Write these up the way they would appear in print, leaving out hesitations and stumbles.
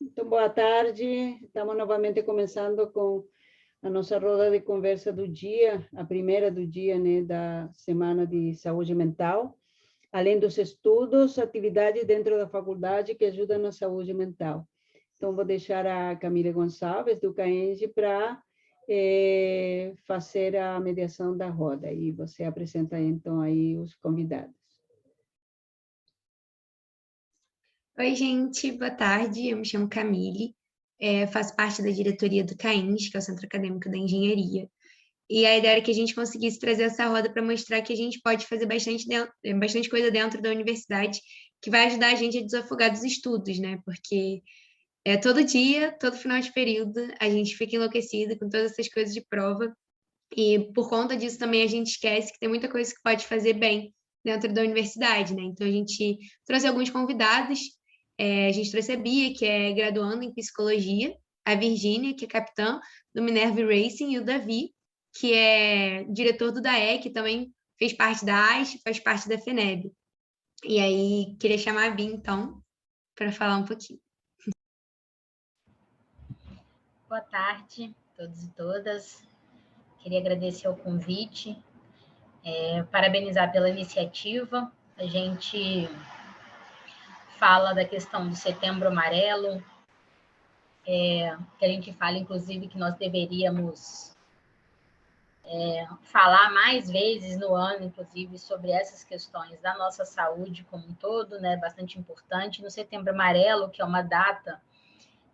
Então, boa tarde. Estamos novamente começando com a nossa roda de conversa do dia, a primeira do dia, né, da Semana de Saúde Mental. Além dos estudos, atividades dentro da faculdade que ajudam na saúde mental. Então, vou deixar a Camila Gonçalves, do CAENG, para fazer a mediação da roda. E você apresenta, então, aí os convidados. Oi, gente, boa tarde. Eu me chamo Camille, faço parte da diretoria do CAINS, que é o Centro Acadêmico da Engenharia. E a ideia era que a gente conseguisse trazer essa roda para mostrar que a gente pode fazer bastante coisa dentro da universidade, que vai ajudar a gente a desafogar dos estudos, né? Porque todo dia, todo final de período, a gente fica enlouquecido com todas essas coisas de prova. E por conta disso também a gente esquece que tem muita coisa que pode fazer bem dentro da universidade, né? Então a gente trouxe alguns convidados. A gente trouxe a Bia, que é graduanda em psicologia, a Virgínia, que é capitã do Minerva Racing, e o Davi, que é diretor do DAE, que também fez parte da AIS, faz parte da FENEB. E aí, queria chamar a Bia, então, para falar um pouquinho. Boa tarde, todos e todas. Queria agradecer o convite, parabenizar pela iniciativa. A gente fala da questão do Setembro Amarelo, que a gente fala, inclusive, que nós deveríamos falar mais vezes no ano, inclusive, sobre essas questões da nossa saúde como um todo, né? Bastante importante. No Setembro Amarelo, que é uma data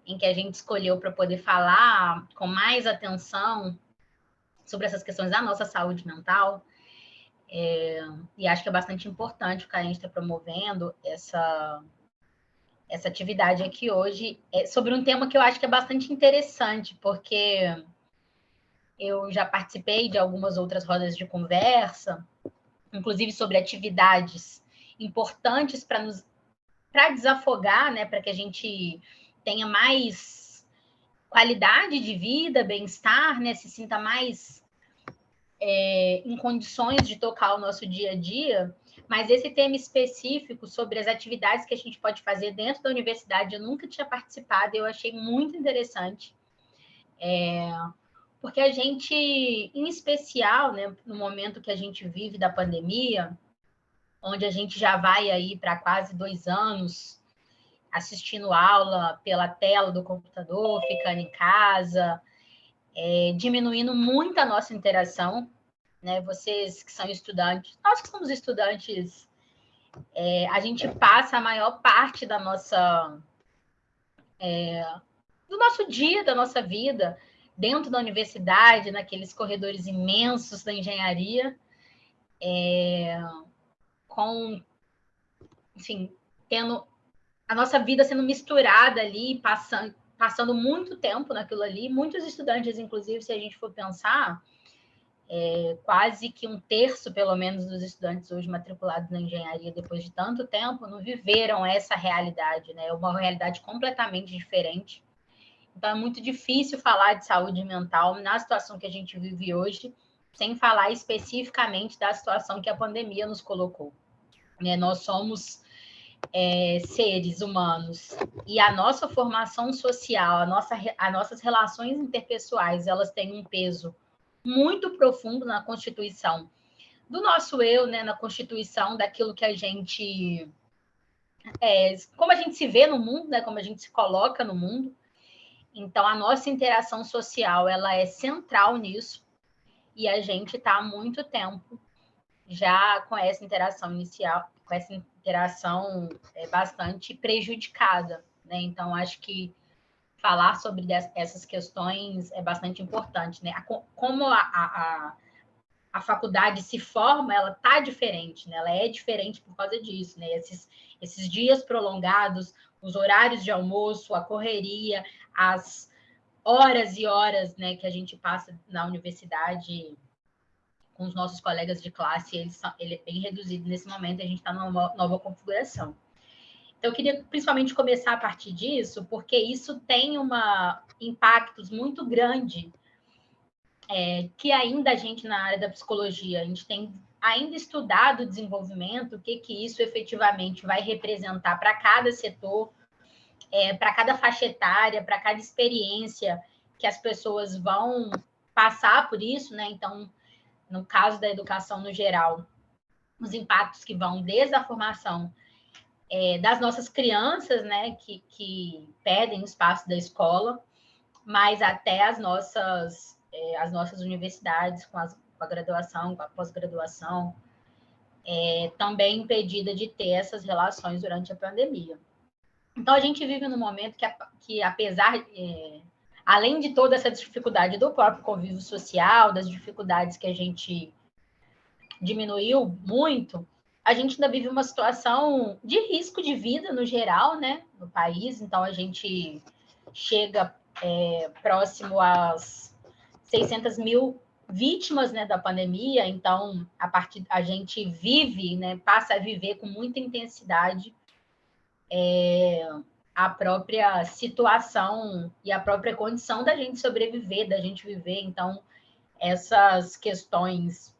em que a gente escolheu para poder falar com mais atenção sobre essas questões da nossa saúde mental, e acho que é bastante importante o que a gente está promovendo essa atividade aqui hoje, sobre um tema que eu acho que é bastante interessante, porque eu já participei de algumas outras rodas de conversa, inclusive sobre atividades importantes para desafogar, né, para que a gente tenha mais qualidade de vida, bem-estar, né, se sinta mais em condições de tocar o nosso dia a dia, mas esse tema específico sobre as atividades que a gente pode fazer dentro da universidade, eu nunca tinha participado e eu achei muito interessante. Porque a gente, em especial, né, no momento que a gente vive da pandemia, onde a gente já vai aí para quase 2 anos assistindo aula pela tela do computador, ficando em casa, diminuindo muito a nossa interação, né? Vocês que são estudantes, nós que somos estudantes, a gente passa a maior parte da nossa, do nosso dia, da nossa vida, dentro da universidade, naqueles corredores imensos da engenharia, com, enfim, tendo a nossa vida sendo misturada ali, passando muito tempo naquilo ali. Muitos estudantes, inclusive, se a gente for pensar, quase que 1/3, pelo menos, dos estudantes hoje matriculados na engenharia, depois de tanto tempo, não viveram essa realidade, né? É uma realidade completamente diferente. Então, é muito difícil falar de saúde mental na situação que a gente vive hoje, sem falar especificamente da situação que a pandemia nos colocou. Nós somos seres humanos e a nossa formação social, as nossas relações interpessoais, elas têm um peso muito profundo na constituição do nosso eu, né, na constituição daquilo que a gente como a gente se vê no mundo, né, como a gente se coloca no mundo. Então a nossa interação social, ela é central nisso, e a gente está há muito tempo já com essa interação inicial, com essa interação bastante prejudicada, né? Então acho que falar sobre essas questões é bastante importante, né? Como a faculdade se forma, ela está diferente, né? Ela é diferente por causa disso, né? Esses dias prolongados, os horários de almoço, a correria, as horas e horas, né, que a gente passa na universidade com os nossos colegas de classe, ele é bem reduzido nesse momento, a gente está numa nova configuração. Então, eu queria principalmente começar a partir disso, porque isso tem impactos muito grandes, que ainda a gente, na área da psicologia, a gente tem ainda estudado o desenvolvimento, o que isso efetivamente vai representar para cada setor, para cada faixa etária, para cada experiência que as pessoas vão passar por isso, né? Então, no caso da educação no geral, os impactos que vão desde a formação das nossas crianças, né, que perdem o espaço da escola, mas até as nossas universidades, com a graduação, com a pós-graduação, também impedida de ter essas relações durante a pandemia. Então, a gente vive num momento que apesar, além de toda essa dificuldade do próprio convívio social, das dificuldades que a gente diminuiu muito, a gente ainda vive uma situação de risco de vida no geral, né, no país. Então, a gente chega próximo às 600 mil vítimas, né, da pandemia. Então, a gente vive, né, passa a viver com muita intensidade a própria situação e a própria condição da gente sobreviver, da gente viver. Então, essas questões,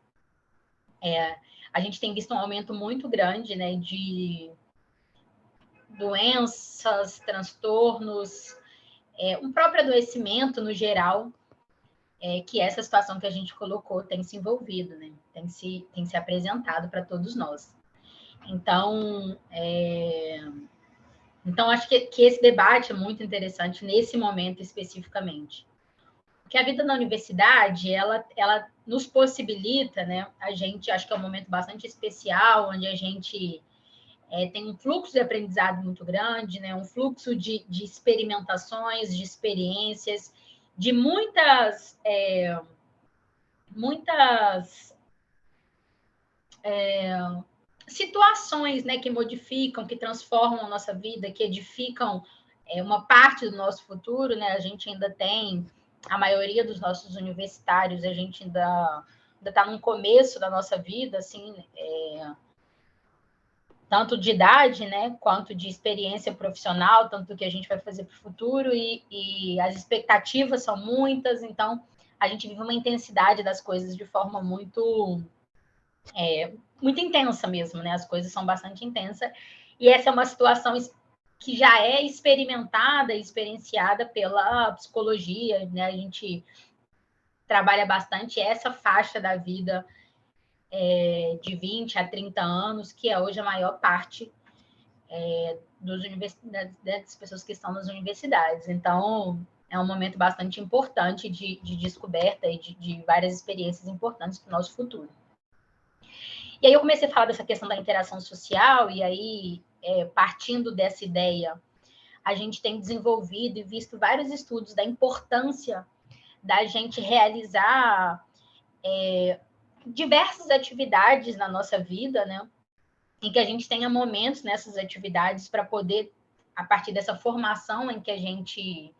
a gente tem visto um aumento muito grande, né, de doenças, transtornos, um próprio adoecimento no geral, que essa situação que a gente colocou tem se envolvido, né, tem se apresentado para todos nós. Então, acho que esse debate é muito interessante nesse momento especificamente. Porque a vida na universidade, ela nos possibilita, né? A gente, acho que é um momento bastante especial, onde a gente tem um fluxo de aprendizado muito grande, né? Um fluxo de experimentações, de experiências, de muitas situações, né, que modificam, que transformam a nossa vida, que edificam uma parte do nosso futuro, né? A gente ainda tem, a maioria dos nossos universitários, a gente ainda está no começo da nossa vida, assim, tanto de idade, né, quanto de experiência profissional, tanto do que a gente vai fazer para o futuro, e as expectativas são muitas. Então a gente vive uma intensidade das coisas de forma muito intensa mesmo, né? As coisas são bastante intensas, e essa é uma situação que já é experimentada e experienciada pela psicologia, né? A gente trabalha bastante essa faixa da vida de 20 a 30 anos, que é hoje a maior parte das pessoas que estão nas universidades. Então, é um momento bastante importante de descoberta e de várias experiências importantes para o nosso futuro. E aí eu comecei a falar dessa questão da interação social, e aí, partindo dessa ideia, a gente tem desenvolvido e visto vários estudos da importância da gente realizar diversas atividades na nossa vida, né? E que a gente tenha momentos nessas atividades para poder, a partir dessa formação em que a gente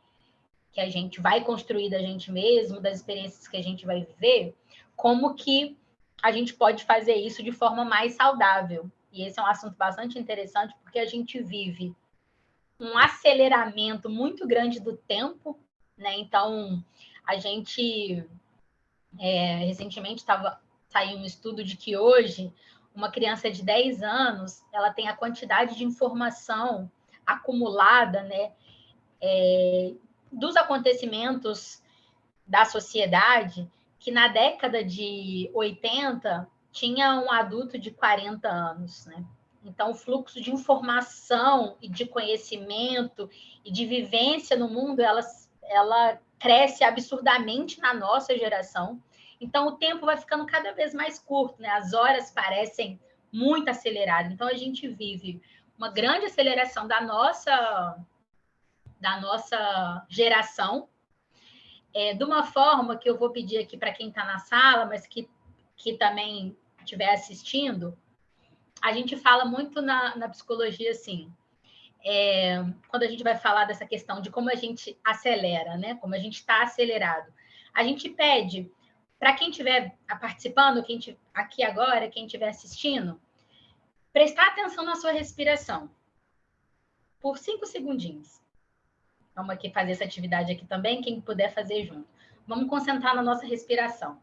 vai construir da gente mesmo, das experiências que a gente vai viver, como que a gente pode fazer isso de forma mais saudável. E esse é um assunto bastante interessante, porque a gente vive um aceleramento muito grande do tempo, né? Então, a gente recentemente saiu um estudo de que hoje uma criança de 10 anos, ela tem a quantidade de informação acumulada, né, dos acontecimentos da sociedade, que na década de 80 tinha um adulto de 40 anos, né? Então, o fluxo de informação e de conhecimento e de vivência no mundo, ela cresce absurdamente na nossa geração. Então, o tempo vai ficando cada vez mais curto, né? As horas parecem muito aceleradas. Então, a gente vive uma grande aceleração da nossa geração, de uma forma que eu vou pedir aqui para quem está na sala, mas que também estiver assistindo. A gente fala muito na psicologia, assim, quando a gente vai falar dessa questão de como a gente acelera, né? Como a gente está acelerado. A gente pede para quem estiver participando, aqui agora, quem estiver assistindo, prestar atenção na sua respiração por 5 segundinhos. Vamos aqui fazer essa atividade aqui também, quem puder fazer junto. Vamos concentrar na nossa respiração.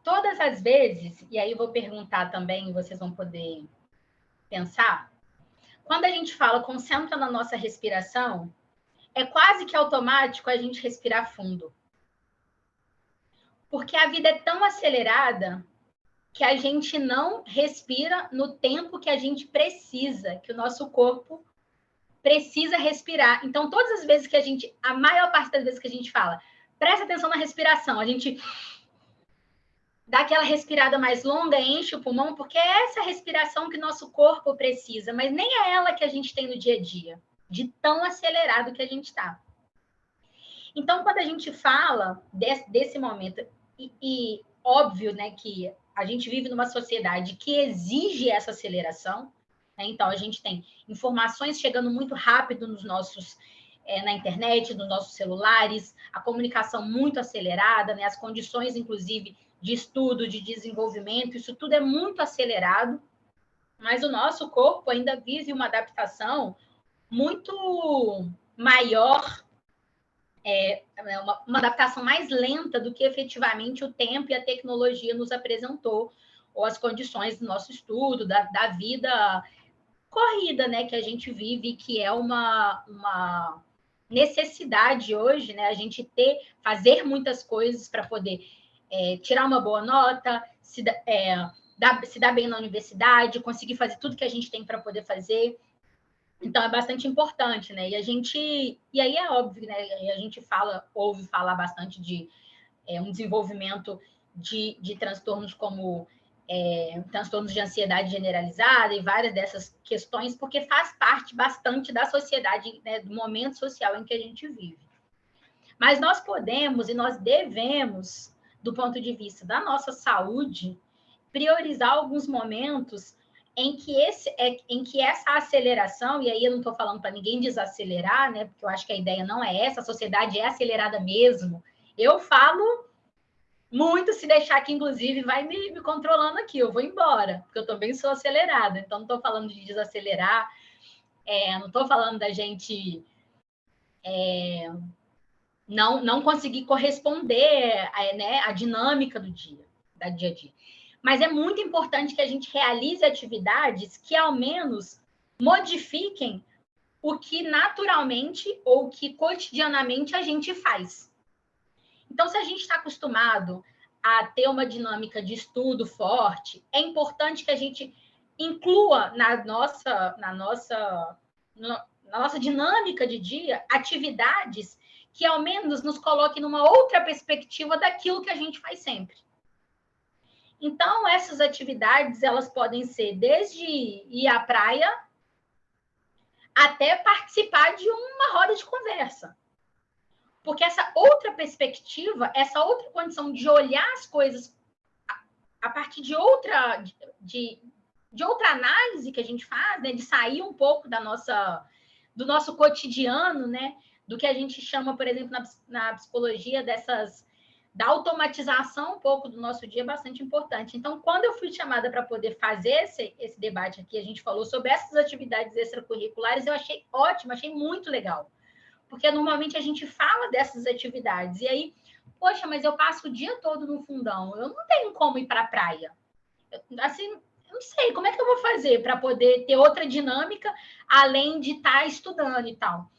todas as vezes, e aí eu vou perguntar também, vocês vão poder pensar, quando a gente fala concentra na nossa respiração, é quase que automático a gente respirar fundo. Porque a vida é tão acelerada que a gente não respira no tempo que a gente precisa, que o nosso corpo precisa respirar. Então, todas as vezes que a maior parte das vezes que a gente fala, presta atenção na respiração, a gente dá aquela respirada mais longa, enche o pulmão, porque é essa respiração que nosso corpo precisa, mas nem é ela que a gente tem no dia a dia, de tão acelerado que a gente está. Então, quando a gente fala desse momento, e óbvio, né, que a gente vive numa sociedade que exige essa aceleração, né? Então, a gente tem informações chegando muito rápido nos nossos, na internet, nos nossos celulares, a comunicação muito acelerada, né? As condições, inclusive, de estudo, de desenvolvimento, isso tudo é muito acelerado, mas o nosso corpo ainda vive uma adaptação muito maior, uma adaptação mais lenta do que efetivamente o tempo e a tecnologia nos apresentou, ou as condições do nosso estudo, da vida corrida, né, que a gente vive, que é uma necessidade hoje, né, a gente fazer muitas coisas para poder tirar uma boa nota, se dar bem na universidade, conseguir fazer tudo que a gente tem para poder fazer. Então, é bastante importante, né? E aí é óbvio, né? A gente ouve falar bastante de um desenvolvimento de transtornos como transtornos de ansiedade generalizada e várias dessas questões, porque faz parte bastante da sociedade, né, do momento social em que a gente vive. Mas nós podemos e nós devemos, do ponto de vista da nossa saúde, priorizar alguns momentos em que essa aceleração, e aí eu não estou falando para ninguém desacelerar, né? Porque eu acho que a ideia não é essa, a sociedade é acelerada mesmo. Eu falo muito, se deixar que, inclusive, vai me controlando aqui, eu vou embora, porque eu também sou acelerada, então não estou falando de desacelerar, não estou falando da gente não conseguir corresponder né, à dinâmica do dia a dia. Mas é muito importante que a gente realize atividades que, ao menos, modifiquem o que naturalmente ou que cotidianamente a gente faz. Então, se a gente está acostumado a ter uma dinâmica de estudo forte, é importante que a gente inclua na nossa dinâmica de dia atividades que, ao menos, nos coloquem numa outra perspectiva daquilo que a gente faz sempre. Então, essas atividades, elas podem ser desde ir à praia até participar de uma roda de conversa. Porque essa outra perspectiva, essa outra condição de olhar as coisas a partir de outra análise que a gente faz, né, de sair um pouco do nosso cotidiano, né, do que a gente chama, por exemplo, na psicologia, da automatização um pouco do nosso dia, é bastante importante. Então, quando eu fui chamada para poder fazer esse debate aqui, a gente falou sobre essas atividades extracurriculares, eu achei ótimo, achei muito legal. Porque normalmente a gente fala dessas atividades, e aí, poxa, mas eu passo o dia todo no fundão, eu não tenho como ir para a praia. Eu não sei, como é que eu vou fazer para poder ter outra dinâmica, além de estar estudando e tal.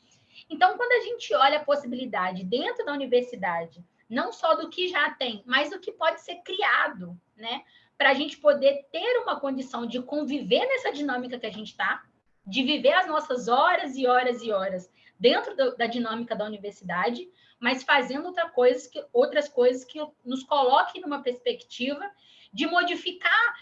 Então, quando a gente olha a possibilidade dentro da universidade, não só do que já tem, mas do que pode ser criado, né? Para a gente poder ter uma condição de conviver nessa dinâmica que a gente está, de viver as nossas horas e horas e horas dentro da dinâmica da universidade, mas fazendo outras coisas que nos coloquem numa perspectiva de modificar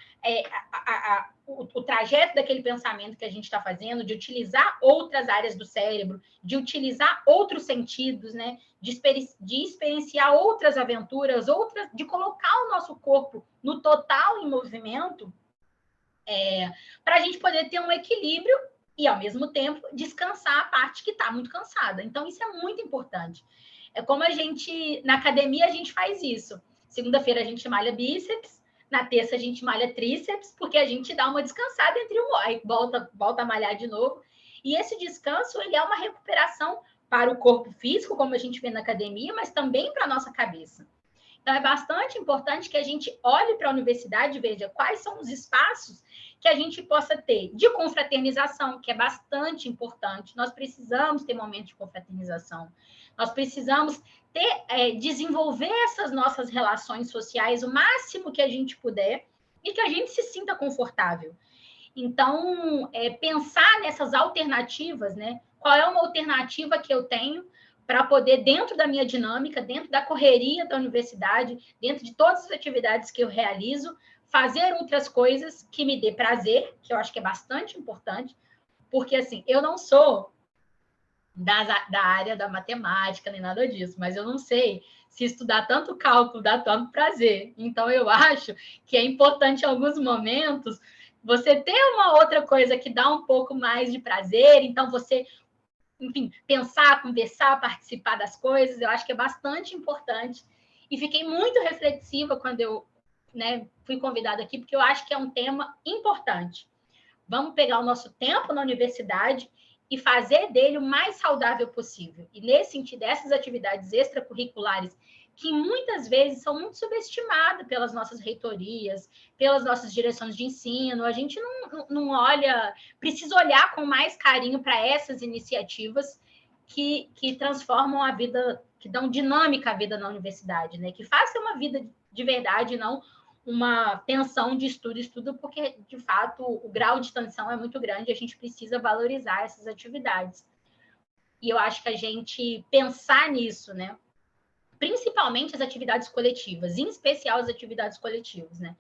o trajeto daquele pensamento que a gente está fazendo, de utilizar outras áreas do cérebro, de utilizar outros sentidos, né? De experienciar outras aventuras, de colocar o nosso corpo no total em movimento, para a gente poder ter um equilíbrio e, ao mesmo tempo, descansar a parte que está muito cansada. Então, isso é muito importante. É como na academia, a gente faz isso. Segunda-feira, a gente malha bíceps, na terça a gente malha tríceps, porque a gente dá uma descansada entre aí volta a malhar de novo. E esse descanso, ele é uma recuperação para o corpo físico, como a gente vê na academia, mas também para a nossa cabeça. Então, é bastante importante que a gente olhe para a universidade e veja quais são os espaços que a gente possa ter de confraternização, que é bastante importante. Nós precisamos ter momentos de confraternização. Nós precisamos desenvolver essas nossas relações sociais o máximo que a gente puder e que a gente se sinta confortável. Então, pensar nessas alternativas, né? Qual é uma alternativa que eu tenho para poder, dentro da minha dinâmica, dentro da correria da universidade, dentro de todas as atividades que eu realizo, fazer outras coisas que me dê prazer, que eu acho que é bastante importante, porque, assim, eu não sou da área da matemática, nem nada disso, mas eu não sei se estudar tanto cálculo dá tanto prazer. Então, eu acho que é importante, em alguns momentos, você ter uma outra coisa que dá um pouco mais de prazer, então você, enfim, pensar, conversar, participar das coisas, eu acho que é bastante importante. E fiquei muito reflexiva quando eu, né, fui convidada aqui, porque eu acho que é um tema importante. Vamos pegar o nosso tempo na universidade e fazer dele o mais saudável possível. E nesse sentido, essas atividades extracurriculares, que muitas vezes são muito subestimadas pelas nossas reitorias, pelas nossas direções de ensino, a gente não olha, precisa olhar com mais carinho para essas iniciativas que transformam a vida, que dão dinâmica à vida na universidade, né? Que façam uma vida de verdade, não uma tensão de estudo, porque, de fato, o grau de tensão é muito grande e a gente precisa valorizar essas atividades. E eu acho que a gente pensar nisso, né? Principalmente as atividades coletivas, em especial as atividades coletivas, né?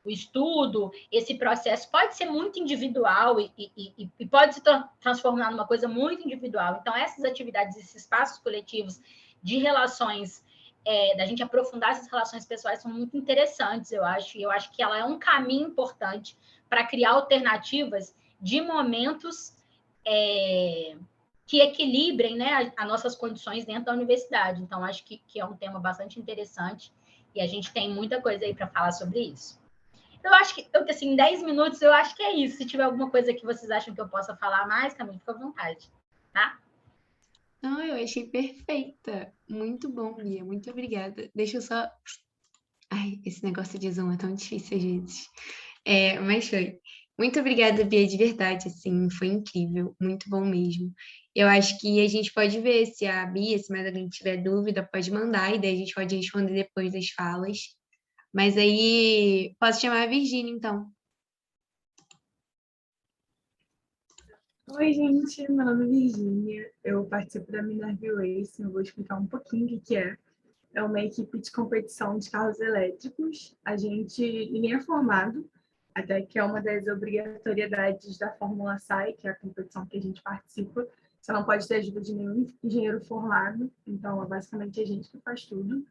O estudo, esse processo pode ser muito individual e pode se transformar numa coisa muito individual. Então, essas atividades, esses espaços coletivos de relações, da gente aprofundar essas relações pessoais são muito interessantes, eu acho. E eu acho que ela é um caminho importante para criar alternativas de momentos que equilibrem, né, as nossas condições dentro da universidade. Então, acho que é um tema bastante interessante e a gente tem muita coisa aí para falar sobre isso. Eu acho que, assim, em 10 minutos, eu acho que é isso. Se tiver alguma coisa que vocês acham que eu possa falar mais, Camila, fica à vontade, tá? Não, eu achei perfeita. Muito bom, Bia. Muito obrigada. Deixa eu só. Ai, esse negócio de Zoom é tão difícil às vezes. Mas foi. Muito obrigada, Bia, de verdade, assim, foi incrível, muito bom mesmo. Eu acho que a gente pode ver se a Bia, se mais alguém tiver dúvida, pode mandar, e daí a gente pode responder depois das falas. Mas aí, posso chamar a Virgínia, então. Oi, gente, meu nome é Virgínia, eu participo da Minerva Racing, eu vou explicar um pouquinho o que é. É uma equipe de competição de carros elétricos. Ninguém é formado, até que é uma das obrigatoriedades da Fórmula SAI, que é a competição que a gente participa. Você não pode ter ajuda de nenhum engenheiro formado, então é basicamente a gente que faz tudo.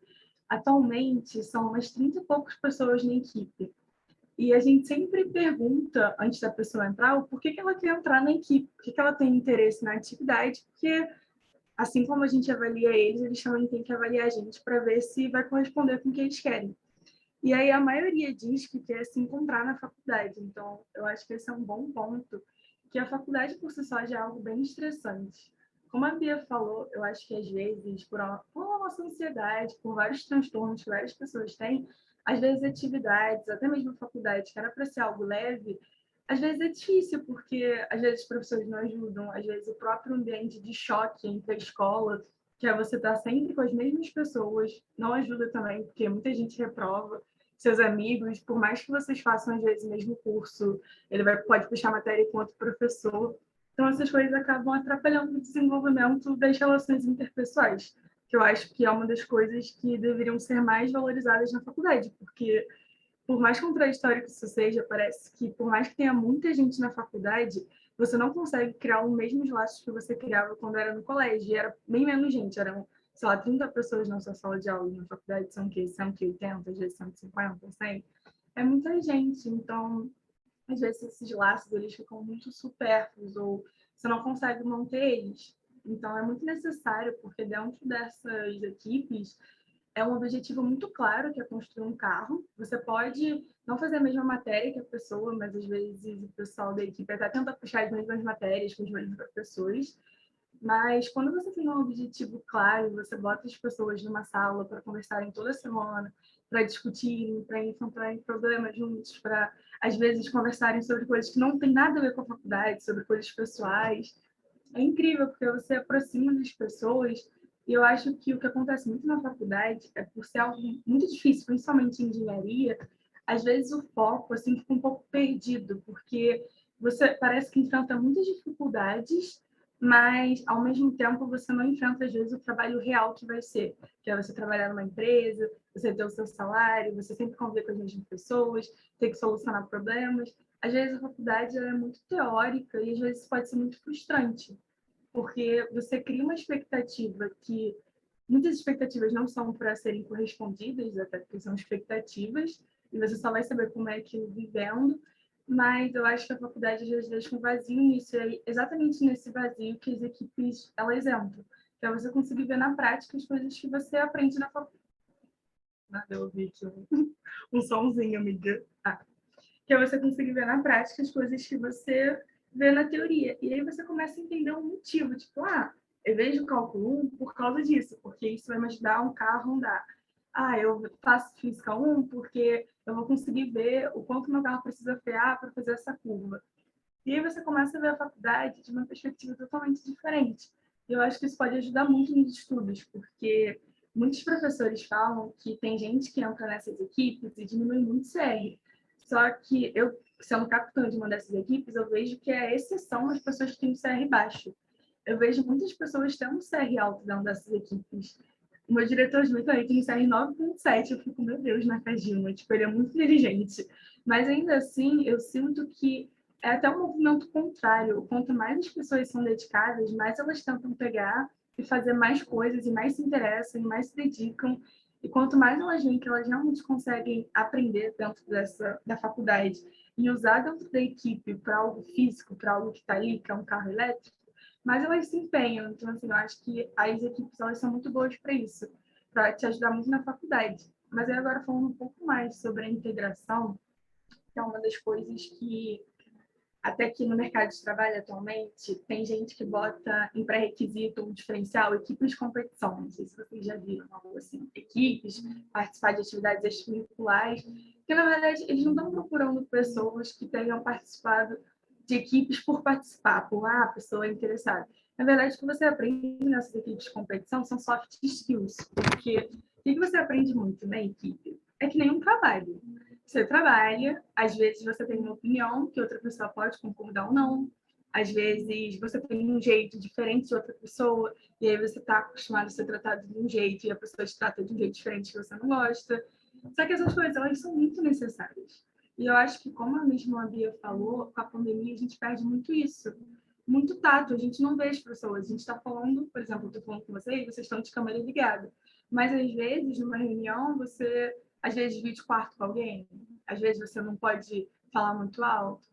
Atualmente, são umas 30 e poucas pessoas na equipe. E a gente sempre pergunta, antes da pessoa entrar, o porquê que ela quer entrar na equipe, por que ela tem interesse na atividade, porque assim como a gente avalia eles, eles também têm que avaliar a gente para ver se vai corresponder com o que eles querem. E aí a maioria diz que quer se encontrar na faculdade. Então, eu acho que esse é um bom ponto, que a faculdade por si só já é algo bem estressante. Como a Bia falou, eu acho que às vezes, por uma nossa ansiedade, por vários transtornos que várias pessoas têm, às vezes atividades, até mesmo a faculdade, que era para ser algo leve, às vezes é difícil, porque às vezes os professores não ajudam, às vezes o próprio ambiente de choque entre a escola, que é você estar sempre com as mesmas pessoas, não ajuda também, porque muita gente reprova. Seus amigos, por mais que vocês façam às vezes o mesmo curso, pode puxar matéria com outro professor. Então, essas coisas acabam atrapalhando o desenvolvimento das relações interpessoais, que eu acho que é uma das coisas que deveriam ser mais valorizadas na faculdade, porque por mais contraditório que isso seja, parece que por mais que tenha muita gente na faculdade, você não consegue criar os mesmos laços que você criava quando era no colégio. E era bem menos gente, eram, sei lá, 30 pessoas na sua sala de aula. Na faculdade são o quê? 180, às vezes 150, 100. É muita gente, então, às vezes esses laços eles ficam muito supérfluos ou você não consegue manter eles. Então, é muito necessário, porque dentro dessas equipes, é um objetivo muito claro, que é construir um carro. Você pode não fazer a mesma matéria que a pessoa, mas às vezes o pessoal da equipe até tenta puxar as mesmas matérias com os mesmos professores. Mas quando você tem um objetivo claro, você bota as pessoas numa sala para conversarem toda semana, para discutirem, para enfrentarem problemas juntos, para, às vezes, conversarem sobre coisas que não tem nada a ver com a faculdade, sobre coisas pessoais. É incrível, porque você aproxima das pessoas, e eu acho que o que acontece muito na faculdade é por ser algo muito difícil, principalmente em engenharia, às vezes o foco assim fica um pouco perdido, porque você parece que enfrenta muitas dificuldades, mas ao mesmo tempo você não enfrenta às vezes o trabalho real que vai ser, que é você trabalhar numa empresa, você ter o seu salário, você sempre conviver com as mesmas pessoas, ter que solucionar problemas. Às vezes a faculdade é muito teórica e às vezes pode ser muito frustrante, porque você cria uma expectativa que muitas expectativas não são para serem correspondidas, até porque são expectativas, e você só vai saber como é aquilo vivendo, mas eu acho que a faculdade às vezes deixa um vazio nisso, e é exatamente nesse vazio que as equipes elas entram, que é você conseguir ver na prática as coisas que você aprende na faculdade. Eu ouvi aqui um somzinho, amiga. Que é você conseguir ver na prática as coisas que você vê na teoria. E aí você começa a entender um motivo, tipo, eu vejo o cálculo 1 por causa disso, porque isso vai me ajudar um carro a andar. Eu faço física 1 porque eu vou conseguir ver o quanto meu carro precisa frear para fazer essa curva. E aí você começa a ver a faculdade de uma perspectiva totalmente diferente. E eu acho que isso pode ajudar muito nos estudos, porque muitos professores falam que tem gente que entra nessas equipes e diminui muito o CR. Só que eu, sendo capitã de uma dessas equipes, eu vejo que é a exceção as pessoas que têm o CR baixo. Eu vejo muitas pessoas tendo CR alto dentro dessas equipes. O meu diretor de leitura tem CR 9.7, eu fico, meu Deus, na Kajima, tipo, ele é muito inteligente. Mas ainda assim, eu sinto que é até um movimento contrário. Quanto mais as pessoas são dedicadas, mais elas tentam pegar e fazer mais coisas, e mais se interessam, e mais se dedicam. E quanto mais elas veem que elas realmente conseguem aprender dentro da faculdade e usar dentro da equipe para algo físico, para algo que está ali, que é um carro elétrico, mais elas se empenham. Então, assim, eu acho que as equipes elas são muito boas para isso, para te ajudar muito na faculdade. Mas aí agora falando um pouco mais sobre a integração, que é uma das coisas que até que no mercado de trabalho atualmente, tem gente que bota em pré-requisito um diferencial, equipes de competição. Não sei se vocês já viram algo assim. Equipes, participar de atividades extracurriculares, que na verdade eles não estão procurando pessoas que tenham participado de equipes por participar, por a pessoa é interessada. Na verdade, o que você aprende nessas equipes de competição são soft skills, porque o que você aprende muito na equipe? É que nem um trabalho. Você trabalha, às vezes você tem uma opinião que outra pessoa pode concordar ou não, às vezes você tem um jeito diferente de outra pessoa, e aí você está acostumado a ser tratado de um jeito e a pessoa te trata de um jeito diferente que você não gosta. Só que essas coisas, elas são muito necessárias. E eu acho que, como a mesma Bia falou, com a pandemia a gente perde muito isso. Muito tato, a gente não vê as pessoas. A gente está falando, por exemplo, eu estou falando com vocês, vocês estão de câmera ligada. Mas, às vezes, numa reunião, você às vezes divide quarto com alguém, às vezes você não pode falar muito alto,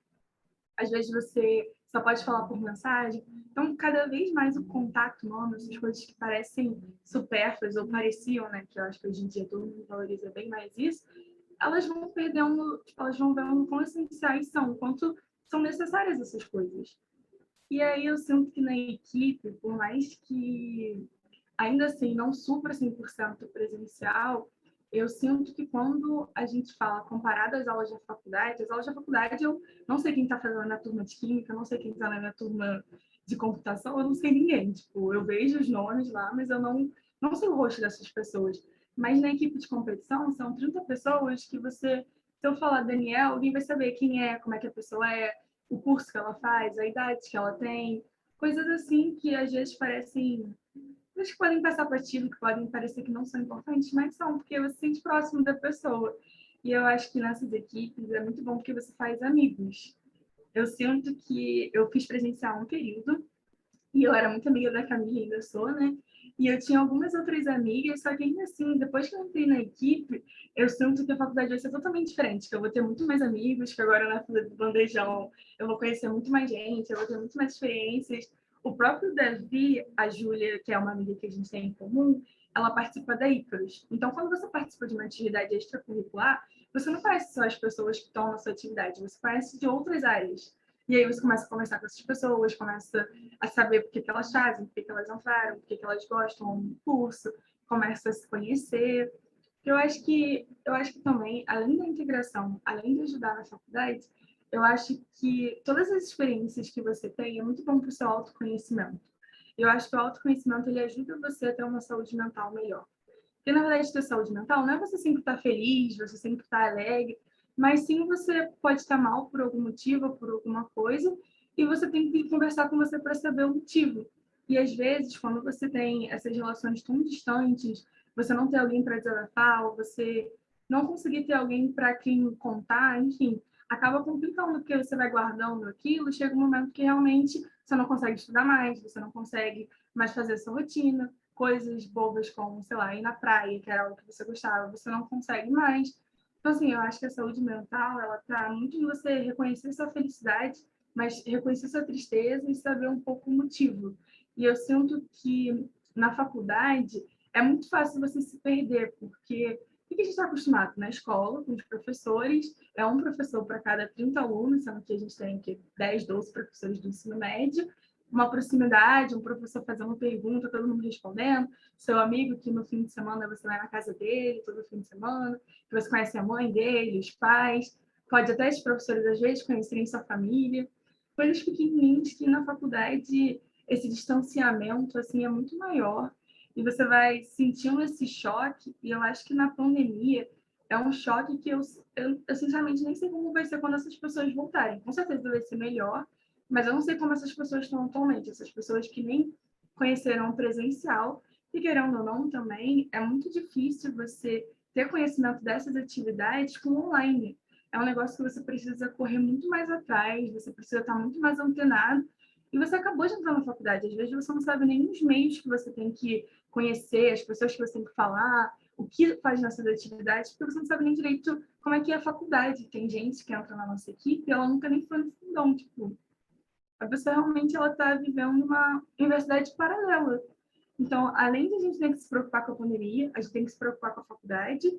às vezes você só pode falar por mensagem. Então, cada vez mais o contato humano, essas coisas que parecem supérfluas ou pareciam, né, que eu acho que hoje em dia todo mundo valoriza bem mais isso, elas vão perdendo, tipo, elas vão vendo quão essenciais são, quanto são necessárias essas coisas. E aí eu sinto que na equipe, por mais que ainda assim não supra 100% presencial, eu sinto que quando a gente fala comparado às aulas da faculdade, as aulas da faculdade eu não sei quem está fazendo na turma de química, não sei quem está na minha turma de computação, eu não sei ninguém. Tipo, eu vejo os nomes lá, mas eu não sei o rosto dessas pessoas. Mas na equipe de competição são 30 pessoas que você, se eu falar Daniel, alguém vai saber quem é, como é que a pessoa é, o curso que ela faz, a idade que ela tem, coisas assim que às vezes parecem coisas que podem passar batido, que podem parecer que não são importantes, mas são, porque você se sente próximo da pessoa. E eu acho que nessas equipes é muito bom porque você faz amigos. Eu sinto que eu fiz presencial um período, e eu era muito amiga da Camila, ainda sou, né? E eu tinha algumas outras amigas, só que ainda assim, depois que eu entrei na equipe, eu sinto que a faculdade vai ser totalmente diferente, que eu vou ter muito mais amigos, que agora na fila do bandejão eu vou conhecer muito mais gente, eu vou ter muito mais experiências. O próprio Davi, a Júlia, que é uma amiga que a gente tem em comum, ela participa da Ícaros. Então, quando você participa de uma atividade extracurricular, você não conhece só as pessoas que estão na sua atividade, você conhece de outras áreas. E aí você começa a conversar com essas pessoas, começa a saber por que elas fazem, por que elas não fazem, por que elas gostam do curso, começa a se conhecer. Eu acho que também, além da integração, além de ajudar na faculdade, eu acho que todas as experiências que você tem é muito bom para o seu autoconhecimento. Eu acho que o autoconhecimento ele ajuda você a ter uma saúde mental melhor. Porque, na verdade, ter saúde mental não é você sempre estar feliz, você sempre estar alegre, mas sim você pode estar mal por algum motivo, por alguma coisa, e você tem que conversar com você para saber o motivo. E, às vezes, quando você tem essas relações tão distantes, você não tem alguém para desabafar, ou você não conseguir ter alguém para quem contar, enfim, acaba complicando, porque você vai guardando aquilo, chega um momento que realmente você não consegue estudar mais, você não consegue mais fazer a sua rotina, coisas bobas como, sei lá, ir na praia, que era algo que você gostava, você não consegue mais. Então, assim, eu acho que a saúde mental, ela tá muito em você reconhecer sua felicidade, mas reconhecer sua tristeza e saber um pouco o motivo. E eu sinto que na faculdade é muito fácil você se perder, porque o que a gente está acostumado na escola, com os professores, é um professor para cada 30 alunos, sendo que a gente tem 10, 12 professores do ensino médio, uma proximidade, um professor fazendo pergunta, todo mundo respondendo, seu amigo que no fim de semana você vai na casa dele, todo fim de semana, que você conhece a mãe dele, os pais, pode até os professores às vezes conhecerem sua família, coisas pequenininhas que na faculdade esse distanciamento assim é muito maior e você vai sentindo esse choque, e eu acho que na pandemia é um choque que eu sinceramente nem sei como vai ser quando essas pessoas voltarem. Com certeza vai ser melhor, mas eu não sei como essas pessoas estão atualmente, essas pessoas que nem conheceram presencial, e querendo ou não também, é muito difícil você ter conhecimento dessas atividades com online. É um negócio que você precisa correr muito mais atrás, você precisa estar muito mais antenado, e você acabou de entrar na faculdade, às vezes você não sabe nem os meios que você tem que conhecer, as pessoas que você tem que falar, o que faz nessas atividades, porque você não sabe nem direito como é que é a faculdade. Tem gente que entra na nossa equipe e ela nunca nem foi no fundão, tipo, a pessoa realmente ela está vivendo uma universidade paralela. Então, além de a gente ter que se preocupar com a pandemia, a gente tem que se preocupar com a faculdade,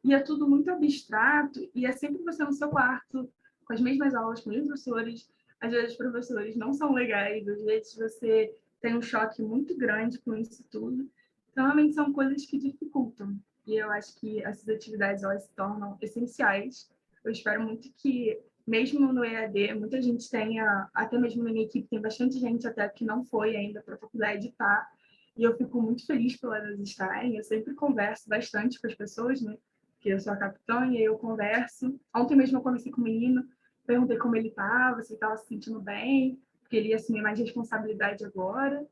e é tudo muito abstrato, e é sempre você no seu quarto, com as mesmas aulas, com os mesmos professores. Às vezes os professores não são legais, às vezes você tem um choque muito grande com isso tudo. Então, realmente são coisas que dificultam. E eu acho que essas atividades elas se tornam essenciais. Eu espero muito que, mesmo no EAD, muita gente tenha, até mesmo na minha equipe, tem bastante gente até que não foi ainda para a faculdade, tá? E eu fico muito feliz por elas estarem. Eu sempre converso bastante com as pessoas, né? Que eu sou a capitã e aí eu converso. Ontem mesmo eu conversei com o menino, perguntei como ele estava, se ele estava se sentindo bem, porque ele ia assumir mais responsabilidade agora.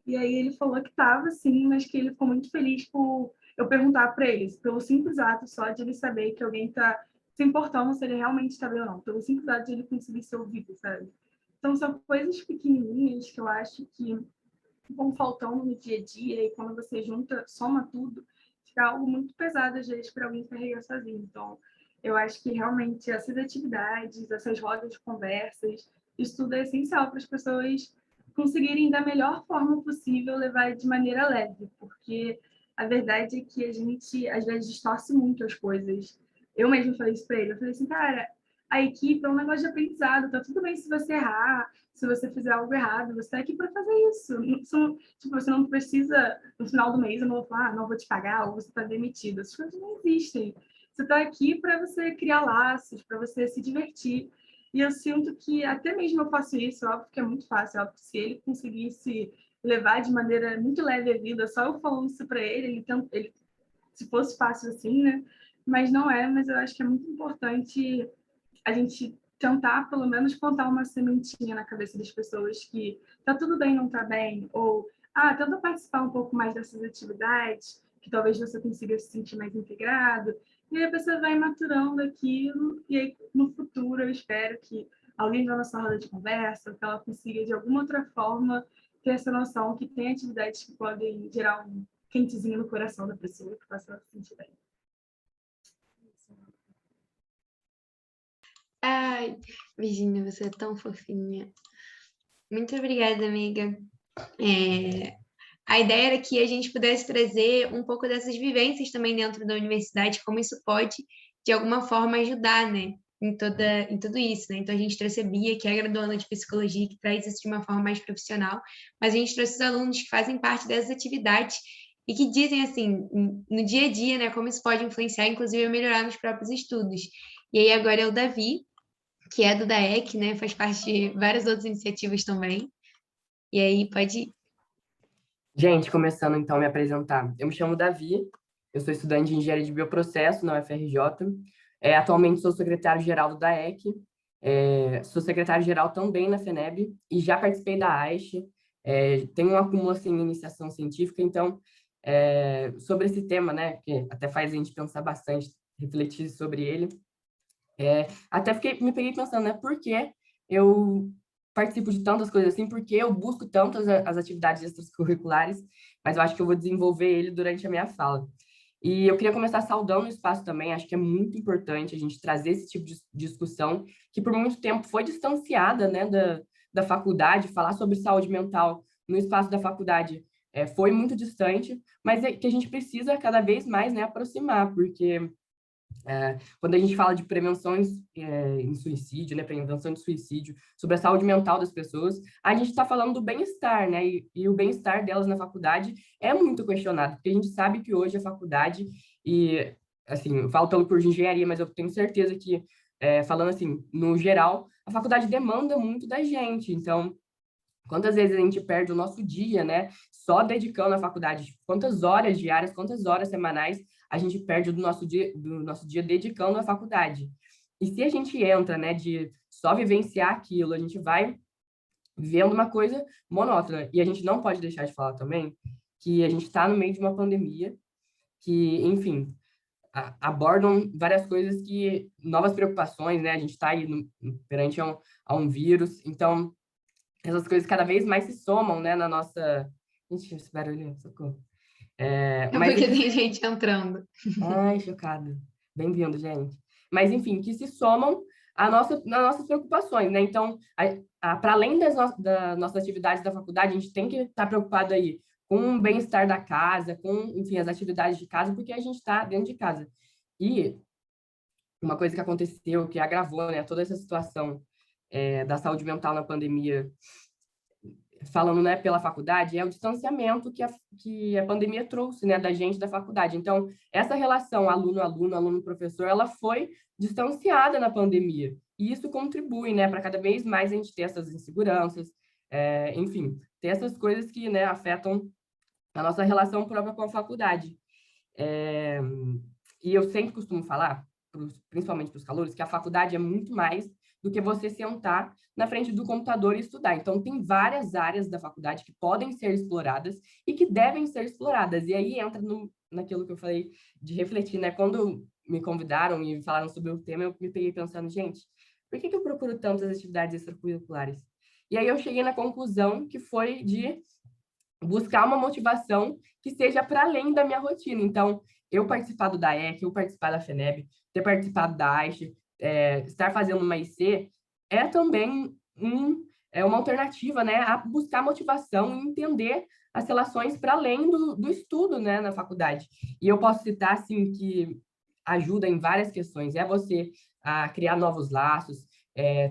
E aí ele falou que estava, sim, mas que ele ficou muito feliz por eu perguntar para eles, pelo simples ato só de ele saber que alguém está se importando se ele realmente está bem ou não, pelo simples ato de ele conseguir ser ouvido, sabe? Então são coisas pequenininhas que eu acho que vão faltando no dia a dia, e quando você junta, soma tudo, fica algo muito pesado, às vezes, para alguém carregar sozinho. Então, eu acho que realmente essas atividades, essas rodas de conversas, isso tudo é essencial para as pessoas conseguirem, da melhor forma possível, levar de maneira leve, porque a verdade é que a gente, às vezes, distorce muito as coisas. Eu mesmo falei isso para ele, eu falei assim, cara, a equipe é um negócio de aprendizado, tá tudo bem se você errar, se você fizer algo errado, você está aqui para fazer isso. Tipo, você não precisa, no final do mês, eu não vou falar, não vou te pagar, ou você está demitido. Essas coisas não existem. Você está aqui para você criar laços, para você se divertir. E eu sinto que até mesmo eu faço isso, óbvio que é muito fácil, óbvio que se ele conseguisse levar de maneira muito leve a vida, só eu falando isso para ele, se fosse fácil assim, né? Mas não é, mas eu acho que é muito importante a gente tentar, pelo menos, plantar uma sementinha na cabeça das pessoas que tá tudo bem, não tá bem, ou tenta participar um pouco mais dessas atividades, que talvez você consiga se sentir mais integrado, e aí a pessoa vai maturando aquilo, e aí no futuro eu espero que alguém vá na sua roda de conversa, que ela consiga de alguma outra forma ter essa noção que tem atividades que podem gerar um quentezinho no coração da pessoa, que faça ela se sentir bem. Ai, Virginia, você é tão fofinha. Muito obrigada, amiga. A ideia era que a gente pudesse trazer um pouco dessas vivências também dentro da universidade, como isso pode, de alguma forma, ajudar, né? em tudo isso, né? Então, a gente trouxe a Bia, que é graduanda de psicologia, que traz isso de uma forma mais profissional, mas a gente trouxe os alunos que fazem parte dessas atividades e que dizem, assim, no dia a dia, né, como isso pode influenciar, inclusive, a melhorar nos próprios estudos. E aí, agora é o Davi, que é do DAEC, né, faz parte de várias outras iniciativas também. E aí, pode... Gente, começando então a me apresentar. Eu me chamo Davi, eu sou estudante de Engenharia de Bioprocesso na UFRJ. Atualmente sou secretário-geral do DAEC, sou secretário-geral também na FENEB e já participei da AISH. Tenho um acúmulo assim, em iniciação científica, então, sobre esse tema, né, que até faz a gente pensar bastante, refletir sobre ele. Até me peguei pensando, né, por que eu participo de tantas coisas assim, porque eu busco tanto as atividades extracurriculares, mas eu acho que eu vou desenvolver ele durante a minha fala. E eu queria começar saudando o espaço também, acho que é muito importante a gente trazer esse tipo de discussão, que por muito tempo foi distanciada, né, da faculdade, falar sobre saúde mental no espaço da faculdade foi muito distante, mas é que a gente precisa cada vez mais, né, aproximar, porque quando a gente fala de prevenções em suicídio, né, prevenção de suicídio, sobre a saúde mental das pessoas, a gente está falando do bem-estar, né, e o bem-estar delas na faculdade é muito questionado, porque a gente sabe que hoje a faculdade, e assim, eu falo pelo curso de engenharia, mas eu tenho certeza que, falando assim, no geral, a faculdade demanda muito da gente, então, quantas vezes a gente perde o nosso dia, né, só dedicando à faculdade, quantas horas diárias, quantas horas semanais a gente perde do nosso dia dedicando à faculdade. E se a gente entra, né, de só vivenciar aquilo, a gente vai vendo uma coisa monótona. E a gente não pode deixar de falar também que a gente está no meio de uma pandemia que, enfim, abordam várias coisas que, novas preocupações, né, a gente está aí perante a um vírus, então, essas coisas cada vez mais se somam, né, na nossa... Gente, esse barulho, socorro. Mas porque tem gente entrando. Ai, chocada. Bem-vindo, gente. Mas, enfim, que se somam nas nossas preocupações, né? Então, para além das nossas atividades da faculdade, a gente tem que estar preocupado aí com o bem-estar da casa, com, enfim, as atividades de casa, porque a gente está dentro de casa. E uma coisa que aconteceu, que agravou, né, toda essa situação da saúde mental na pandemia, falando, né, pela faculdade, é o distanciamento que a pandemia trouxe, né, da gente da faculdade. Então, essa relação aluno-aluno, aluno-professor, ela foi distanciada na pandemia. E isso contribui, né, para cada vez mais a gente ter essas inseguranças, enfim, ter essas coisas que, né, afetam a nossa relação própria com a faculdade. E eu sempre costumo falar, principalmente para os calouros, que a faculdade é muito mais do que você sentar na frente do computador e estudar. Então, tem várias áreas da faculdade que podem ser exploradas e que devem ser exploradas. E aí entra naquilo que eu falei de refletir, né? Quando me convidaram e falaram sobre o tema, eu me peguei pensando, gente, por que eu procuro tantas atividades extracurriculares? E aí eu cheguei na conclusão que foi de buscar uma motivação que seja para além da minha rotina. Então, eu participar do DAEC, eu participar da FENEB, ter participado da AISH, estar fazendo uma IC, é também uma alternativa, né, a buscar motivação e entender as relações para além do estudo, né, na faculdade. E eu posso citar, assim, que ajuda em várias questões. É você a criar novos laços,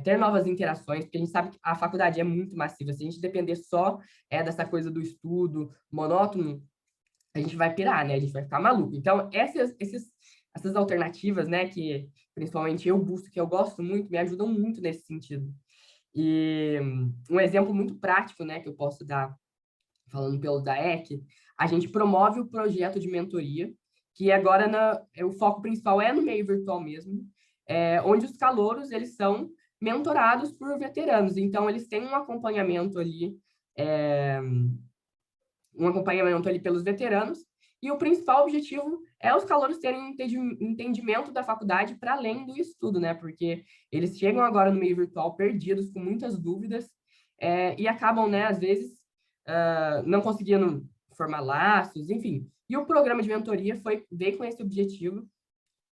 ter novas interações, porque a gente sabe que a faculdade é muito massiva. Se a gente depender só dessa coisa do estudo monótono, a gente vai pirar, né? A gente vai ficar maluco. Então, essas alternativas, né, que principalmente eu busco, que eu gosto muito, me ajudam muito nesse sentido. E um exemplo muito prático, né, que eu posso dar, falando pelo DAEC, a gente promove o projeto de mentoria, que agora o foco principal é no meio virtual mesmo, onde os calouros, eles são mentorados por veteranos. Então, eles têm um acompanhamento ali pelos veteranos, e o principal objetivo é os calouros terem um entendimento da faculdade para além do estudo, né? Porque eles chegam agora no meio virtual perdidos, com muitas dúvidas, e acabam, né, às vezes, não conseguindo formar laços, enfim. E o programa de mentoria veio com esse objetivo.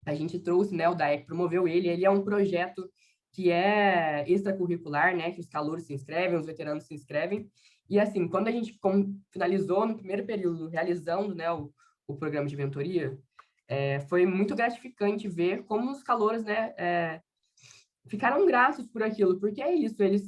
A gente trouxe, né, o DAEC promoveu ele é um projeto que é extracurricular, né, que os calouros se inscrevem, os veteranos se inscrevem, e assim, quando a gente finalizou no primeiro período, realizando, né, o programa de mentoria, foi muito gratificante ver como os calouros, né, ficaram gratos por aquilo, porque é isso, eles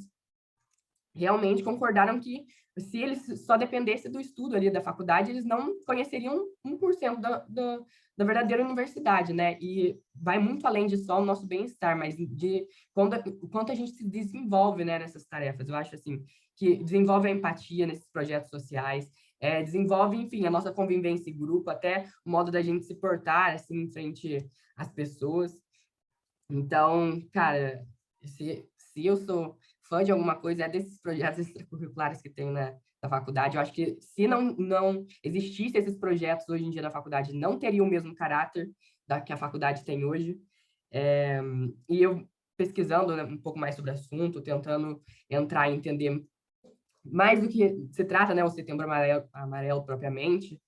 realmente concordaram que se eles só dependessem do estudo ali da faculdade, eles não conheceriam 1% da verdadeira universidade, né? E vai muito além de só o nosso bem-estar, mas de o quanto a gente se desenvolve, né, nessas tarefas. Eu acho, assim, que desenvolve a empatia nesses projetos sociais, desenvolve, enfim, a nossa convivência em grupo, até o modo da gente se portar, assim, em frente às pessoas. Então, cara, se eu sou fã de alguma coisa, é desses projetos extracurriculares que tem na faculdade. Eu acho que se não existissem esses projetos hoje em dia na faculdade, não teria o mesmo caráter que a faculdade tem hoje. E eu pesquisando, né, um pouco mais sobre o assunto, tentando entrar e entender mais do que se trata, né, o Setembro Amarelo propriamente,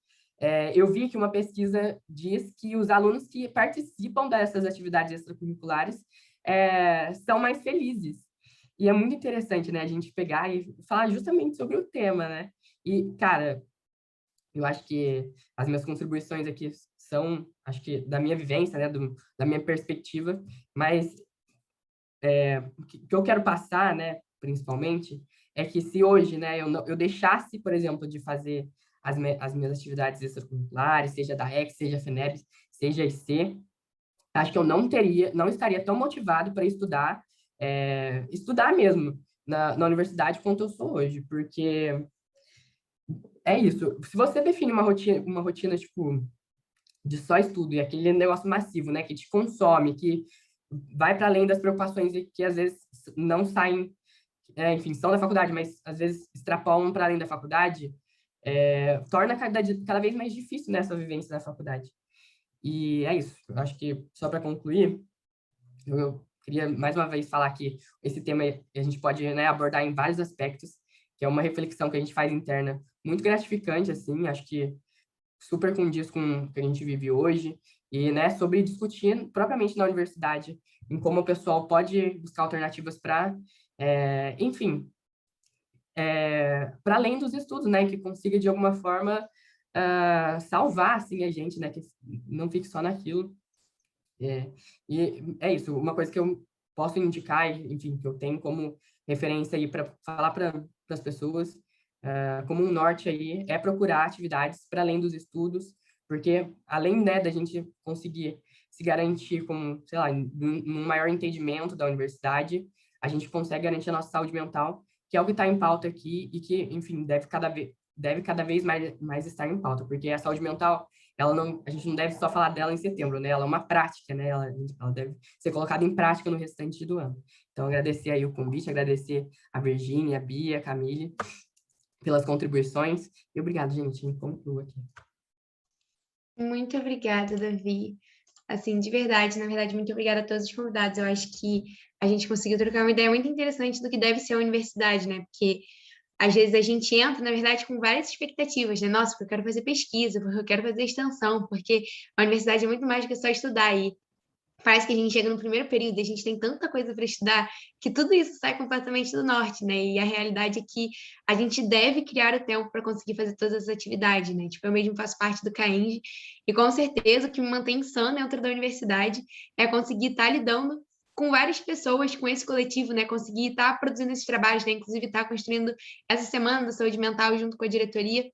eu vi que uma pesquisa diz que os alunos que participam dessas atividades extracurriculares são mais felizes. E é muito interessante, né, a gente pegar e falar justamente sobre o tema, né? E, cara, eu acho que as minhas contribuições aqui são, acho que da minha vivência, né, da minha perspectiva, mas o que eu quero passar, né, principalmente, é que se hoje, né, eu deixasse, por exemplo, de fazer as minhas atividades extracurriculares, seja da REC, seja a FENEB, seja a IC, acho que eu não estaria tão motivado para estudar mesmo na universidade quanto eu sou hoje, porque é isso. Se você define uma rotina tipo, de só estudo e aquele negócio massivo, né, que te consome, que vai para além das preocupações e que às vezes não saem, enfim, são da faculdade, mas às vezes extrapolam para além da faculdade, torna cada vez mais difícil nessa vivência da faculdade. E é isso. Eu acho que, só para concluir, eu queria mais uma vez falar que esse tema a gente pode, né, abordar em vários aspectos, que é uma reflexão que a gente faz interna muito gratificante, assim, acho que super condiz com o que a gente vive hoje, e, né, sobre discutir propriamente na universidade, em como o pessoal pode buscar alternativas para, enfim, para além dos estudos, né, que consiga, de alguma forma, salvar, assim, a gente, né, que não fique só naquilo. E é isso, uma coisa que eu posso indicar, enfim, que eu tenho como referência aí para falar para as pessoas, como um norte aí, é procurar atividades para além dos estudos, porque além, né, da gente conseguir se garantir com, sei lá, um maior entendimento da universidade, a gente consegue garantir a nossa saúde mental, que é o que está em pauta aqui e que, enfim, deve cada vez mais estar em pauta, porque a saúde mental, a gente não deve só falar dela em setembro, né? Ela é uma prática, né? Ela deve ser colocada em prática no restante do ano. Então, agradecer aí o convite, agradecer a Virgínia, a Bia, a Camille, pelas contribuições. E obrigado, gente. Concluo aqui. Muito obrigada, Davi. Assim, de verdade, na verdade, muito obrigada a todos os convidados. Eu acho que a gente conseguiu trocar uma ideia muito interessante do que deve ser a universidade, né? Porque às vezes a gente entra, na verdade, com várias expectativas, né? Nossa, porque eu quero fazer pesquisa, porque eu quero fazer extensão, porque a universidade é muito mais do que só estudar. E parece que a gente chega no primeiro período e a gente tem tanta coisa para estudar que tudo isso sai completamente do norte, né? E a realidade é que a gente deve criar o tempo para conseguir fazer todas as atividades, né? Tipo, eu mesmo faço parte do CAENG e com certeza o que me mantém sã dentro da universidade é conseguir estar lidando com várias pessoas, com esse coletivo, né? Conseguir estar produzindo esses trabalhos, né? Inclusive estar construindo essa semana da saúde mental junto com a diretoria,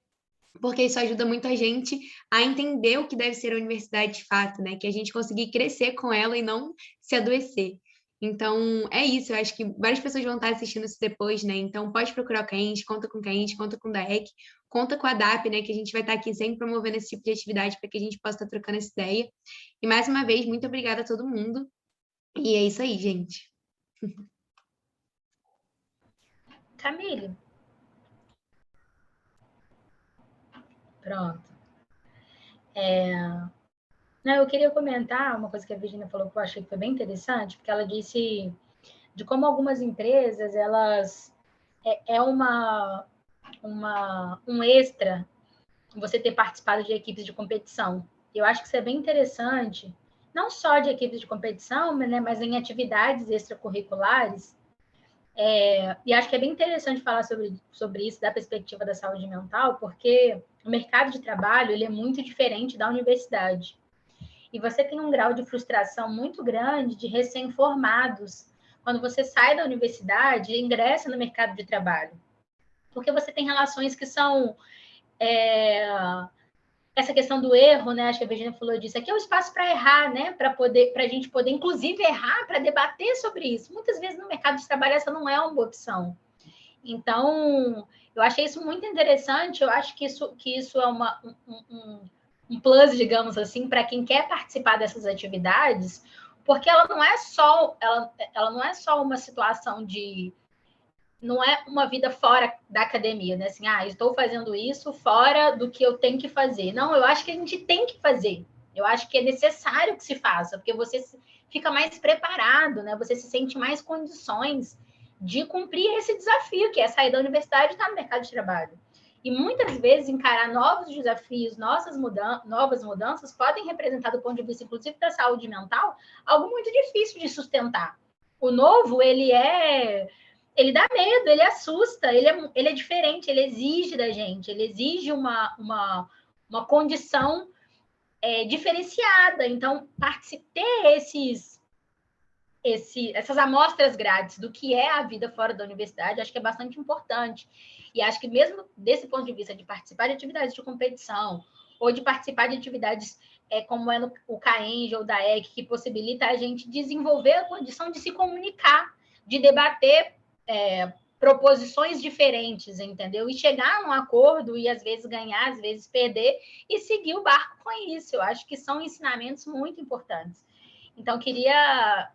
porque isso ajuda muito a gente a entender o que deve ser a universidade de fato, né? Que a gente conseguir crescer com ela e não se adoecer. Então, é isso, eu acho que várias pessoas vão estar assistindo isso depois, né? Então, pode procurar o CAENS, conta com o CAENS, conta com o DAEC, conta com a DAP, né? Que a gente vai estar aqui sempre promovendo esse tipo de atividade para que a gente possa estar trocando essa ideia. E, mais uma vez, muito obrigada a todo mundo. E é isso aí, gente. Camille. Pronto. Não, eu queria comentar uma coisa que a Virginia falou que eu achei que foi bem interessante, porque ela disse de como algumas empresas, elas um extra você ter participado de equipes de competição. Eu acho que isso é bem interessante, não só de equipes de competição, né, mas em atividades extracurriculares. E acho que é bem interessante falar sobre isso da perspectiva da saúde mental, porque o mercado de trabalho ele é muito diferente da universidade. E você tem um grau de frustração muito grande de recém-formados, quando você sai da universidade e ingressa no mercado de trabalho. Porque você tem relações que são... essa questão do erro, né? Acho que a Virginia falou disso. Aqui é um espaço para errar, né? Para a gente poder, inclusive, errar, para debater sobre isso. Muitas vezes no mercado de trabalho essa não é uma boa opção. Então, eu achei isso muito interessante. Eu acho que isso é um plus, digamos assim, para quem quer participar dessas atividades, porque ela não é só uma situação de... Não é uma vida fora da academia, né? Assim, estou fazendo isso fora do que eu tenho que fazer. Não, eu acho que a gente tem que fazer. Eu acho que é necessário que se faça, porque você fica mais preparado, né? Você se sente mais condições de cumprir esse desafio, que é sair da universidade e estar no mercado de trabalho. E muitas vezes encarar novos desafios, novas mudanças, podem representar, do ponto de vista, inclusive, da saúde mental, algo muito difícil de sustentar. O novo, ele dá medo, ele assusta, ele é diferente, ele exige da gente, ele exige uma condição diferenciada. Então, ter essas amostras grátis do que é a vida fora da universidade, acho que é bastante importante. E acho que mesmo desse ponto de vista de participar de atividades de competição, ou de participar de atividades como é o CAENG ou da EC, que possibilita a gente desenvolver a condição de se comunicar, de debater proposições diferentes, entendeu? E chegar num acordo e às vezes ganhar, às vezes perder, e seguir o barco com isso. Eu acho que são ensinamentos muito importantes. Então, queria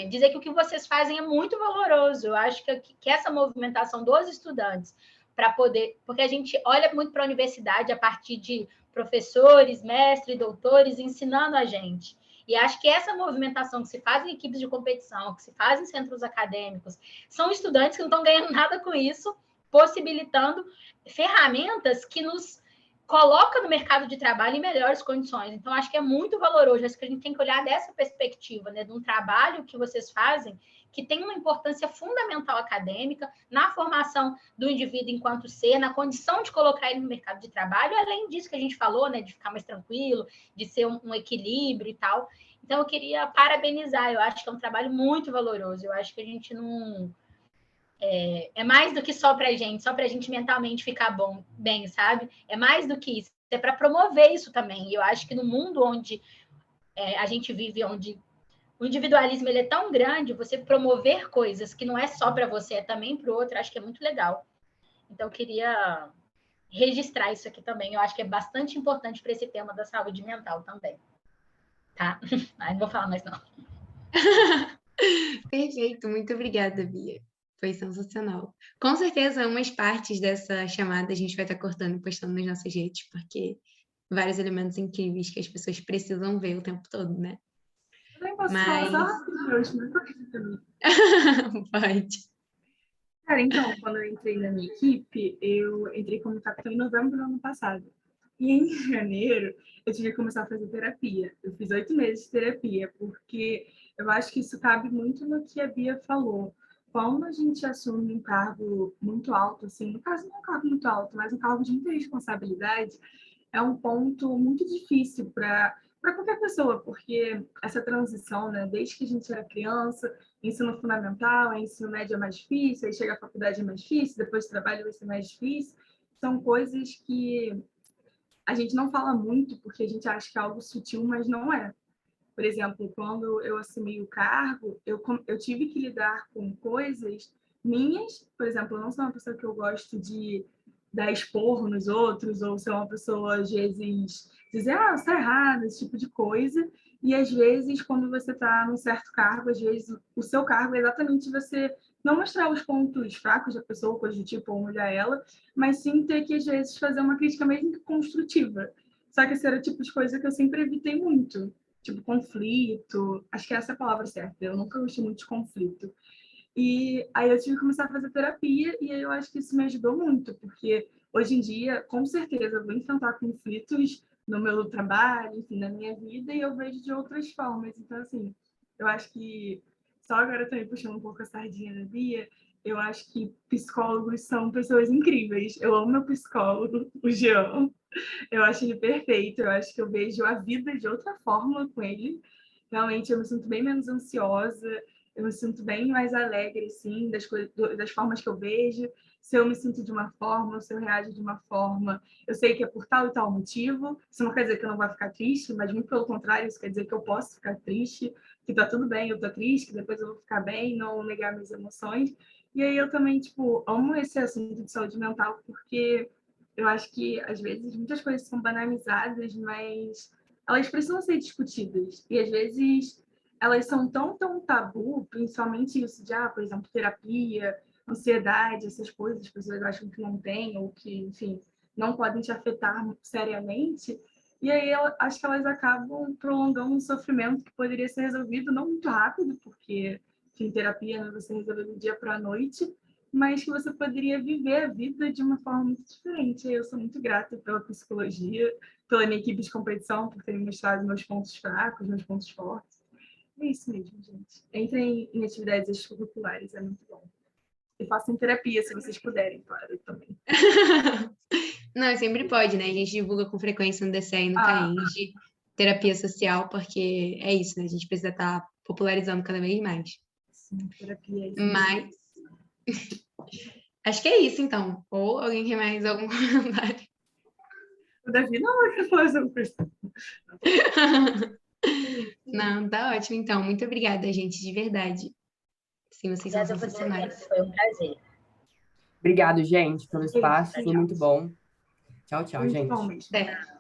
dizer que o que vocês fazem é muito valoroso. Eu acho que essa movimentação dos estudantes para poder... Porque a gente olha muito para a universidade a partir de professores, mestres, doutores ensinando a gente. E acho que essa movimentação que se faz em equipes de competição, que se faz em centros acadêmicos, são estudantes que não estão ganhando nada com isso, possibilitando ferramentas que nos coloca no mercado de trabalho em melhores condições. Então, acho que é muito valoroso. Acho que a gente tem que olhar dessa perspectiva, né, de um trabalho que vocês fazem, que tem uma importância fundamental acadêmica na formação do indivíduo enquanto ser, na condição de colocar ele no mercado de trabalho, além disso que a gente falou, né, de ficar mais tranquilo, de ser um equilíbrio e tal. Então, eu queria parabenizar. Eu acho que é um trabalho muito valoroso. Eu acho que a gente não... É mais do que só para a gente mentalmente ficar bem, sabe? É mais do que isso, é para promover isso também. E eu acho que no mundo onde a gente vive, onde o individualismo ele é tão grande, você promover coisas que não é só para você, é também para o outro, acho que é muito legal. Então, eu queria registrar isso aqui também. Eu acho que é bastante importante para esse tema da saúde mental também. Tá? Não vou falar mais, não. Perfeito, muito obrigada, Bia. Foi sensacional. Com certeza, umas partes dessa chamada a gente vai estar cortando e postando nas nossas redes, porque vários elementos incríveis que as pessoas precisam ver o tempo todo, né? Eu nem posso falar só rapidinho, mas pode também. Pode. Cara, então, quando eu entrei na minha equipe, eu entrei como capitão em novembro do ano passado. E em janeiro, eu tive que começar a fazer terapia. Eu fiz 8 meses de terapia, porque eu acho que isso cabe muito no que a Bia falou. Quando a gente assume um cargo muito alto, assim, no caso não é um cargo muito alto, mas um cargo de muita responsabilidade, é um ponto muito difícil para qualquer pessoa, porque essa transição, né, desde que a gente era criança, ensino fundamental, ensino médio é mais difícil, aí chega à faculdade é mais difícil, depois do trabalho vai ser mais difícil, são coisas que a gente não fala muito porque a gente acha que é algo sutil, mas não é. Por exemplo, quando eu assumi o cargo, eu tive que lidar com coisas minhas. Por exemplo, eu não sou uma pessoa que eu gosto de dar esporro nos outros, ou ser uma pessoa, às vezes, dizer, você tá errado, esse tipo de coisa. E, às vezes, quando você está num certo cargo, às vezes, o seu cargo é exatamente você não mostrar os pontos fracos da pessoa, coisa do tipo, ou humilhar ela, mas sim ter que, às vezes, fazer uma crítica mesmo que construtiva. Só que esse era o tipo de coisa que eu sempre evitei muito. Tipo, conflito. Acho que essa é a palavra certa. Eu nunca gostei muito de conflito. E aí eu tive que começar a fazer terapia e aí eu acho que isso me ajudou muito, porque hoje em dia, com certeza, eu vou enfrentar conflitos no meu trabalho, enfim, na minha vida, e eu vejo de outras formas. Então, assim, eu acho que, só agora também puxando um pouco a sardinha da Bia, eu acho que psicólogos são pessoas incríveis. Eu amo meu psicólogo, o Jean. Eu acho ele perfeito, eu acho que eu vejo a vida de outra forma com ele. Realmente eu me sinto bem menos ansiosa, Eu me sinto bem mais alegre, assim, das formas que eu vejo. Se eu me sinto de uma forma, se eu reajo de uma forma, eu sei que é por tal e tal motivo. Isso não quer dizer que eu não vou ficar triste, mas muito pelo contrário, isso quer dizer que eu posso ficar triste, que tá tudo bem, eu tô triste, que depois eu vou ficar bem, não negar minhas emoções. E aí eu também, tipo, amo esse assunto de saúde mental, porque eu acho que, às vezes, muitas coisas são banalizadas, mas elas precisam ser discutidas. E, às vezes, elas são tão tabu, principalmente isso de, por exemplo, terapia, ansiedade, essas coisas, as pessoas acham que não tem, ou que, enfim, não podem te afetar seriamente. E aí eu acho que elas acabam prolongando um sofrimento que poderia ser resolvido não muito rápido, porque, enfim, terapia, né, você resolve do dia para a noite, mas que você poderia viver a vida de uma forma muito diferente. Eu sou muito grata pela psicologia, pela minha equipe de competição, por terem mostrado meus pontos fracos, meus pontos fortes. É isso mesmo, gente. Entrem em atividades extracurriculares, é muito bom. E façam terapia, se vocês puderem, claro, também. Não, sempre pode, né? A gente divulga com frequência no DCE e no CAENG, terapia social, porque é isso, né? A gente precisa estar popularizando cada vez mais. Sim, terapia é isso. Mas acho que é isso, então. Ou alguém quer mais algum comentário? O Davi não vai fazer uma coisa. Não, tá ótimo, então. Muito obrigada, gente, de verdade. Sim, vocês são Obrigada a você, sensacionais. foi um prazer. Obrigado, gente, pelo espaço. Foi muito bom. Tchau, tchau, Muito gente. bom mesmo. Até.